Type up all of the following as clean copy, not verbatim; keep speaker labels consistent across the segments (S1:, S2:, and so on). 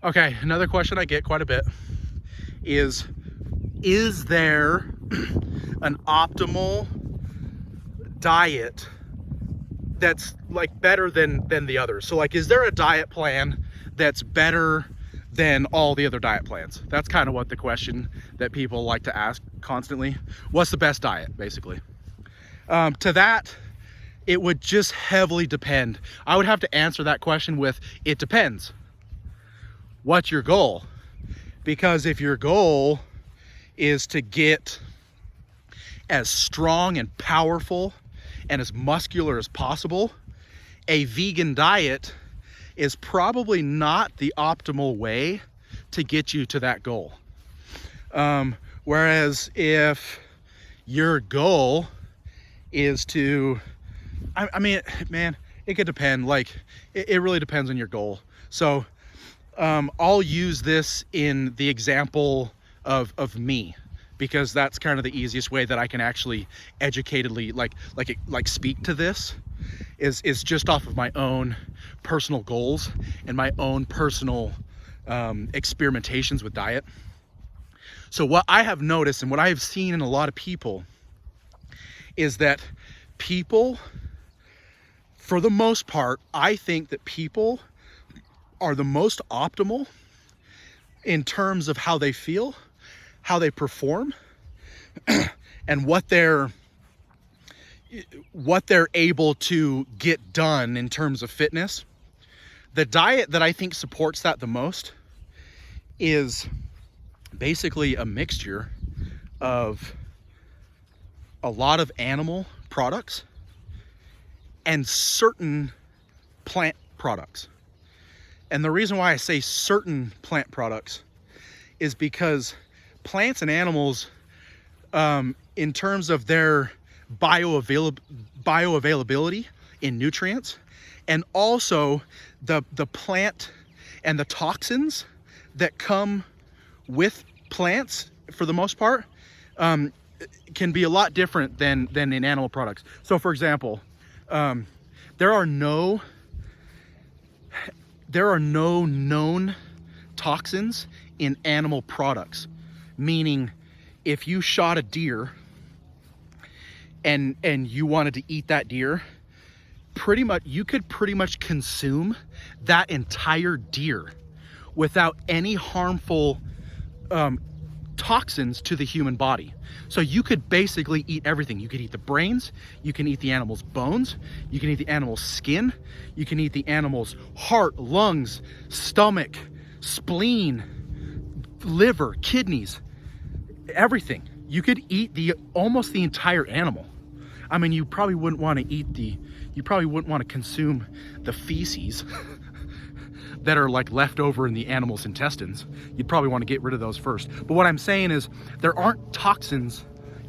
S1: Okay, another question I get quite a bit is there an optimal diet that's like better than the others? So like, is there a diet plan that's better than all the other diet plans? That's kind of what the question that people like to ask constantly. What's the best diet, basically? To that, it would just heavily depend. I would have to answer that question with, it depends. What's your goal? Because if your goal is to get as strong and powerful and as muscular as possible, a vegan diet is probably not the optimal way to get you to that goal. Whereas if your goal is to, I mean, man, it could depend. Like, it really depends on your goal. So I'll use this in the example of me, because that's kind of the easiest way that I can actually educatedly like speak to this is just off of my own personal goals and my own personal experimentations with diet. So what I have noticed and what I have seen in a lot of people is that people, for the most part, I think that people are the most optimal in terms of how they feel, how they perform, and what they're able to get done in terms of fitness. The diet that I think supports that the most is basically a mixture of a lot of animal products and certain plant products. And the reason why I say certain plant products is because plants and animals, in terms of their bioavailability in nutrients, and also the plant and the toxins that come with plants, for the most part, can be a lot different than in animal products. So for example, there are no known toxins in animal products, meaning if you shot a deer and you wanted to eat that deer, you could pretty much consume that entire deer without any harmful toxins to the human body. So you could basically eat everything. You could eat the brains, you can eat the animal's bones, you can eat the animal's skin, you can eat the animal's heart, lungs, stomach, spleen, liver, kidneys, everything. You could eat almost the entire animal. I mean, you probably wouldn't want to consume the feces that are like left over in the animal's intestines. You'd probably want to get rid of those first. But what I'm saying is, there aren't toxins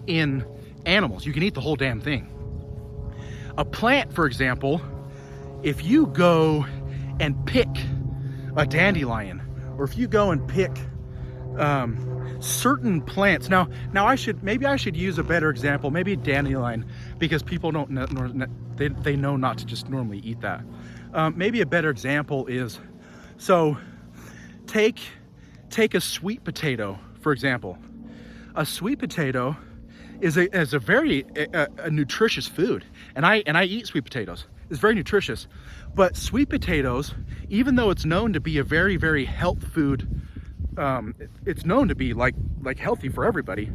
S1: in animals. You can eat the whole damn thing. A plant, for example, if you go and pick a dandelion, or if you go and pick certain plants. Now maybe I should use a better example, maybe a dandelion, because people don't know, they know not to just normally eat that. Maybe a better example is, so take a sweet potato, for example. A sweet potato is a very nutritious food, and I eat sweet potatoes. It's very nutritious. But sweet potatoes, even though it's known to be a very, very health food, it's known to be like healthy for everybody,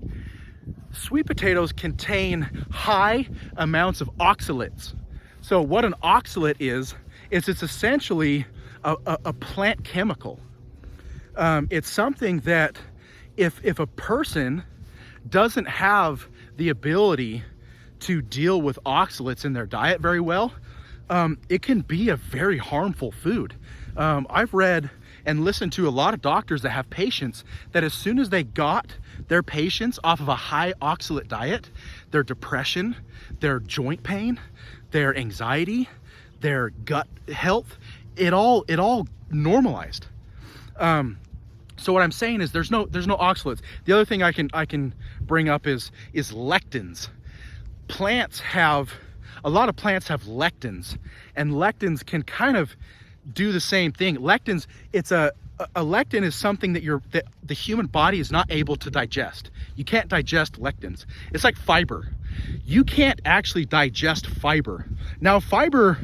S1: sweet potatoes contain high amounts of oxalates. So what an oxalate is it's essentially a plant chemical. It's something that if a person doesn't have the ability to deal with oxalates in their diet very well, it can be a very harmful food. I've read and listened to a lot of doctors that have patients that as soon as they got their patients off of a high oxalate diet, their depression, their joint pain, their anxiety, their gut health, it all normalized. So what I'm saying is there's no oxalates. The other thing I can bring up is lectins. A lot of plants have lectins, and lectins can kind of do the same thing. Lectins, it's a a lectin is something that the human body is not able to digest. You can't digest lectins. It's like fiber. You can't actually digest fiber. Now, fiber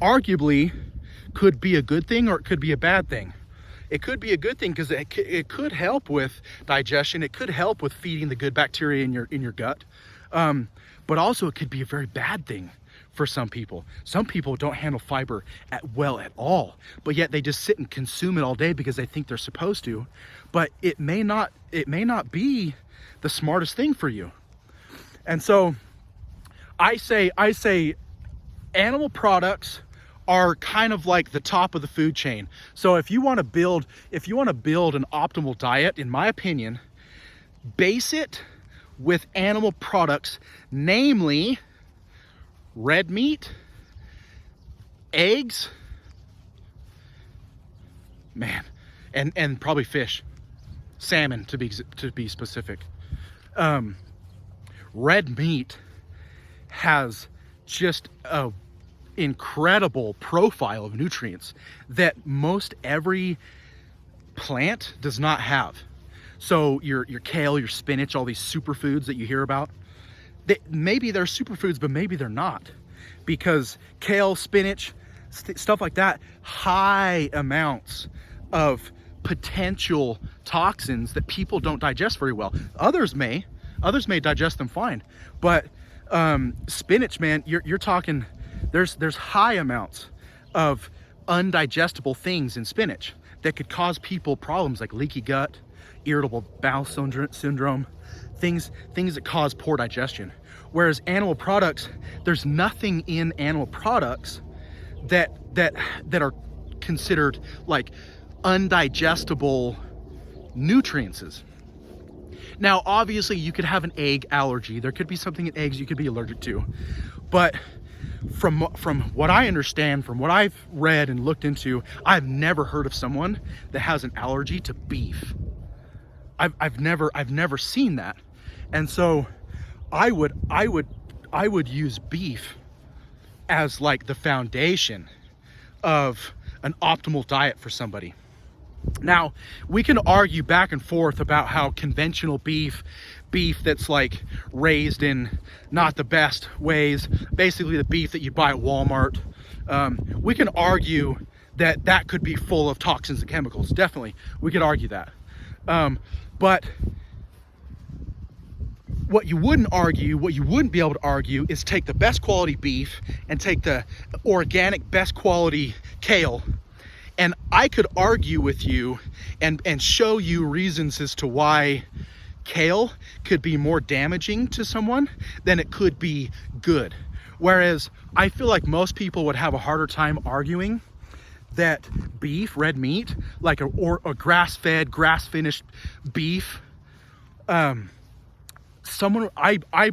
S1: arguably could be a good thing or it could be a bad thing. It could be a good thing because it could help with digestion. It could help with feeding the good bacteria in your gut. But also it could be a very bad thing for some people. Some people don't handle fiber well at all, but yet they just sit and consume it all day because they think they're supposed to. But it may not be the smartest thing for you. And so I say animal products are kind of like the top of the food chain. So if you want to build an optimal diet, in my opinion, base it with animal products, namely red meat, eggs, man, and probably fish, salmon to be specific. Red meat has just a incredible profile of nutrients that most every plant does not have. So your kale, your spinach, all these superfoods that you hear about, maybe they're superfoods, but maybe they're not, because kale, spinach, stuff like that, high amounts of potential toxins that people don't digest very well. Others may digest them fine, but spinach, man, you're talking, there's high amounts of undigestible things in spinach that could cause people problems like leaky gut, irritable bowel syndrome, things that cause poor digestion. Whereas animal products, there's nothing in animal products that are considered like undigestible nutrients. Now, obviously, you could have an egg allergy. There could be something in eggs you could be allergic to. But from what I understand, from what I've read and looked into, I've never heard of someone that has an allergy to beef. I've never seen that. And so I would use beef as like the foundation of an optimal diet for somebody. Now, we can argue back and forth about how conventional beef that's like raised in not the best ways, basically the beef that you buy at Walmart, we can argue that could be full of toxins and chemicals. Definitely, we could argue that. But what you wouldn't be able to argue is take the best quality beef and take the organic best quality kale, and I could argue with you and show you reasons as to why kale could be more damaging to someone than it could be good. Whereas I feel like most people would have a harder time arguing that beef, red meat, like a grass-fed, grass-finished beef, I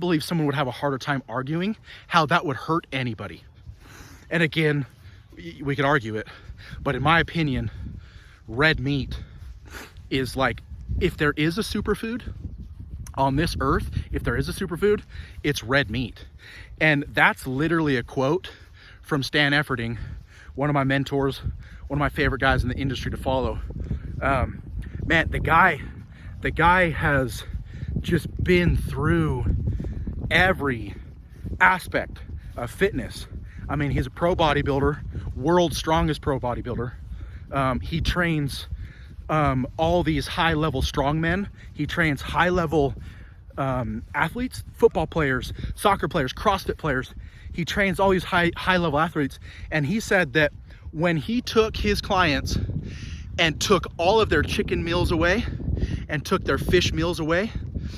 S1: believe someone would have a harder time arguing how that would hurt anybody. And again, we could argue it, but in my opinion, red meat is like, if there is a superfood on this earth, if there is a superfood, it's red meat. And that's literally a quote from Stan Efferding, one of my mentors, one of my favorite guys in the industry to follow. Man, the guy has just been through every aspect of fitness. I mean, he's a pro bodybuilder, world's strongest pro bodybuilder. He trains all these high-level strongmen. He trains high-level athletes, football players, soccer players, CrossFit players. He trains all these high-level athletes. And he said that when he took his clients and took all of their chicken meals away and took their fish meals away,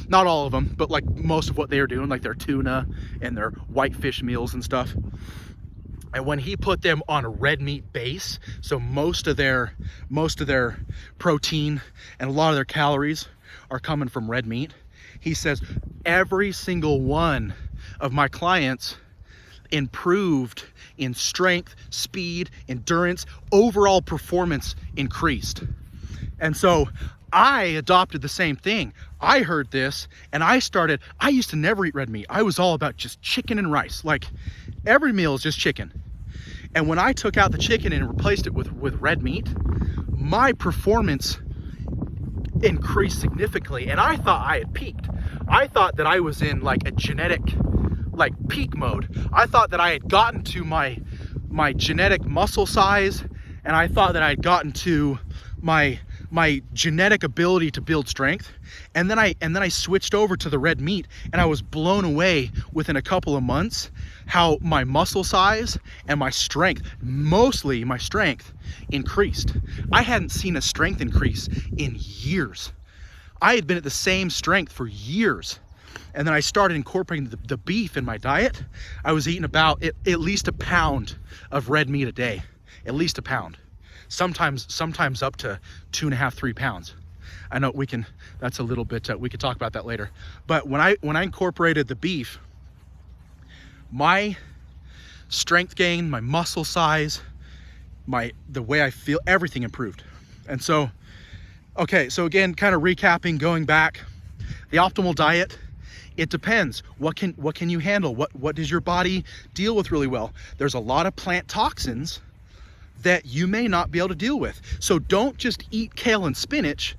S1: not all of them, but like most of what they were doing, like their tuna and their white fish meals and stuff. And when he put them on a red meat base, so most of their protein and a lot of their calories are coming from red meat, he says every single one of my clients improved in strength, speed, endurance, overall performance increased. And so I adopted the same thing. I heard this and I used to never eat red meat. I was all about just chicken and rice. Like every meal is just chicken. And when I took out the chicken and replaced it with red meat, my performance increased significantly. And I thought I had peaked. I thought that I was in like a genetic like peak mode. I thought that I had gotten to my genetic muscle size, and I thought that I had gotten to my genetic ability to build strength. And then I switched over to the red meat, and I was blown away within a couple of months how my muscle size and my strength, mostly my strength, increased. I hadn't seen a strength increase in years. I had been at the same strength for years. And then I started incorporating the beef in my diet. I was eating about at least a pound of red meat a day, at least a pound. Sometimes up to 2.5, 3 pounds. I know that's a little bit, we could talk about that later. But when I incorporated the beef, my strength gain, my muscle size, the way I feel, everything improved. And so, okay, so again, kind of recapping, going back, the optimal diet, it depends. What can you handle? What does your body deal with really well? There's a lot of plant toxins that you may not be able to deal with. So don't just eat kale and spinach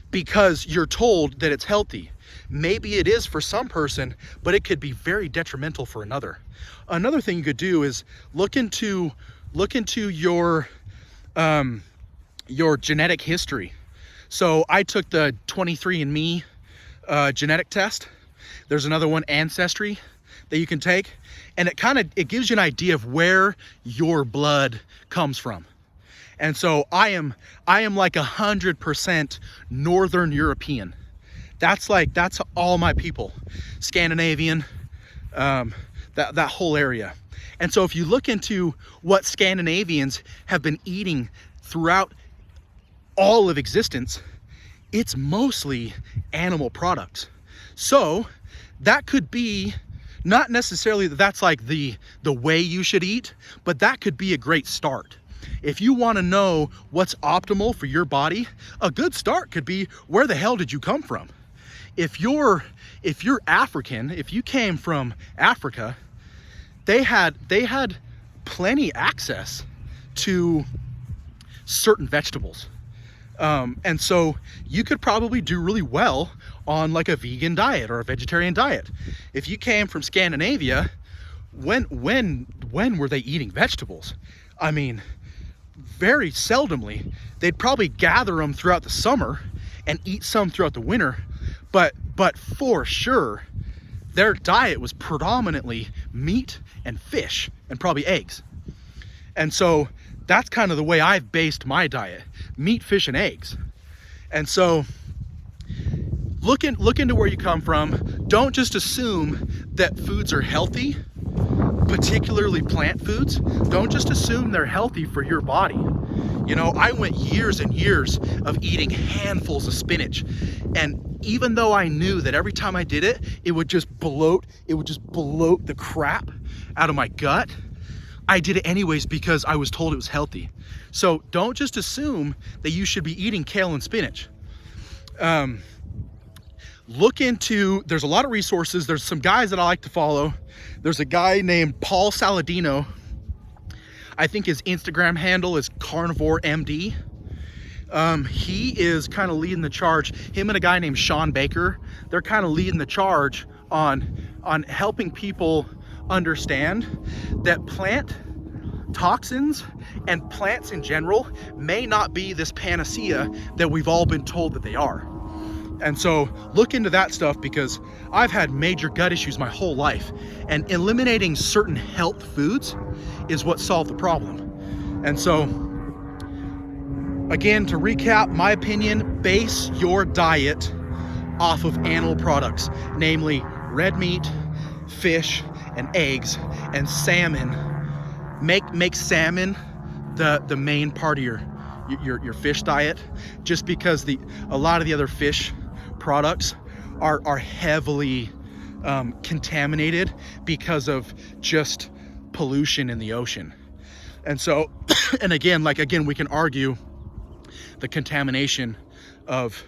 S1: because you're told that it's healthy. Maybe it is for some person, but it could be very detrimental for another. Another thing you could do is look into your genetic history. So I took the 23andMe genetic test. There's another one, Ancestry, that you can take, and it gives you an idea of where your blood comes from. And so I am like 100% Northern European. That's all my people, Scandinavian, that whole area. And so if you look into what Scandinavians have been eating throughout all of existence, it's mostly animal products. So that could be not necessarily that's like the way you should eat, but that could be a great start. If you want to know what's optimal for your body, a good start could be, where the hell did you come from? If you're African, if you came from Africa, they had plenty access to certain vegetables. And so you could probably do really well on like a vegan diet or a vegetarian diet. If you came from Scandinavia, when were they eating vegetables? I mean, very seldomly. They'd probably gather them throughout the summer and eat some throughout the winter, but for sure, their diet was predominantly meat and fish and probably eggs. And so that's kind of the way I've based my diet: meat, fish, and eggs. And so look into where you come from. Don't just assume that foods are healthy, particularly plant foods. Don't just assume they're healthy for your body. You know, I went years and years of eating handfuls of spinach, and even though I knew that every time I did it, it would just bloat the crap out of my gut, I did it anyways because I was told it was healthy. So don't just assume that you should be eating kale and spinach. Look into, there's a lot of resources. There's some guys that I like to follow. There's a guy named Paul Saladino. I think his Instagram handle is Carnivore MD. He is kind of leading the charge. Him and a guy named Sean Baker, they're kind of leading the charge on helping people understand that plant toxins and plants in general may not be this panacea that we've all been told that they are. And so look into that stuff, because I've had major gut issues my whole life, and eliminating certain health foods is what solved the problem. And so again, to recap, my opinion, base your diet off of animal products, namely red meat, fish, and eggs, and salmon. Make salmon the main part of your fish diet, just because a lot of the other fish products are heavily contaminated because of just pollution in the ocean. And so, and again, we can argue the contamination of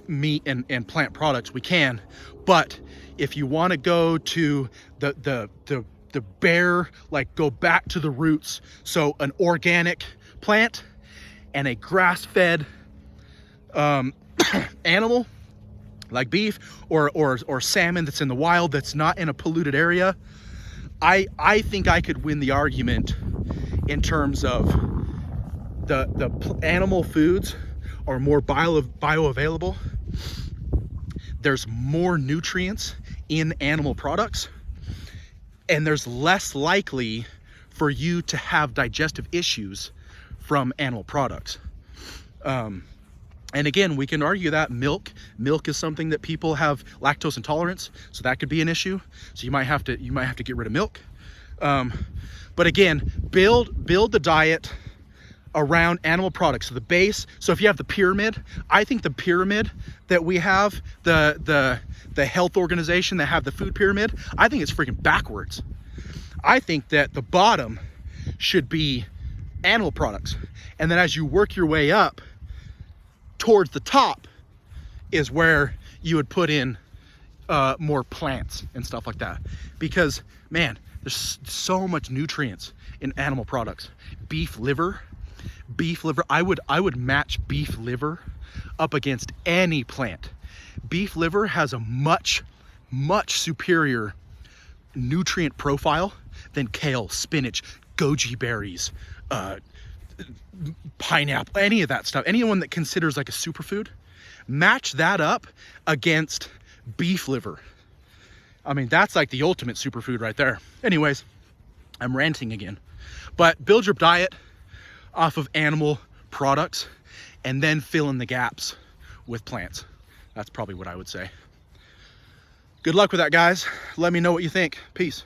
S1: meat and plant products. We can, but if you want to go to the bare, like go back to the roots. So an organic plant and a grass-fed animal like beef or salmon that's in the wild, that's not in a polluted area. I think I could win the argument in terms of the animal foods are more bioavailable. There's more nutrients in animal products, and there's less likely for you to have digestive issues from animal products. And again, we can argue that milk is something that people have lactose intolerance, so that could be an issue. So you might have to get rid of milk. But again, build the diet around animal products. So the base, so if you have the pyramid, I think the pyramid that we have, the health organization that have the food pyramid, I think it's freaking backwards. I think that the bottom should be animal products. And then as you work your way up towards the top is where you would put in more plants and stuff like that. Because man, there's so much nutrients in animal products. Beef liver, I would match beef liver up against any plant. Beef liver has a much superior nutrient profile than kale, spinach, goji berries, pineapple, any of that stuff. Anyone that considers like a superfood, match that up against beef liver. I mean, that's like the ultimate superfood right there. Anyways, I'm ranting again. But build your diet off of animal products and then fill in the gaps with plants. That's probably what I would say. Good luck with that, guys. Let me know what you think. Peace.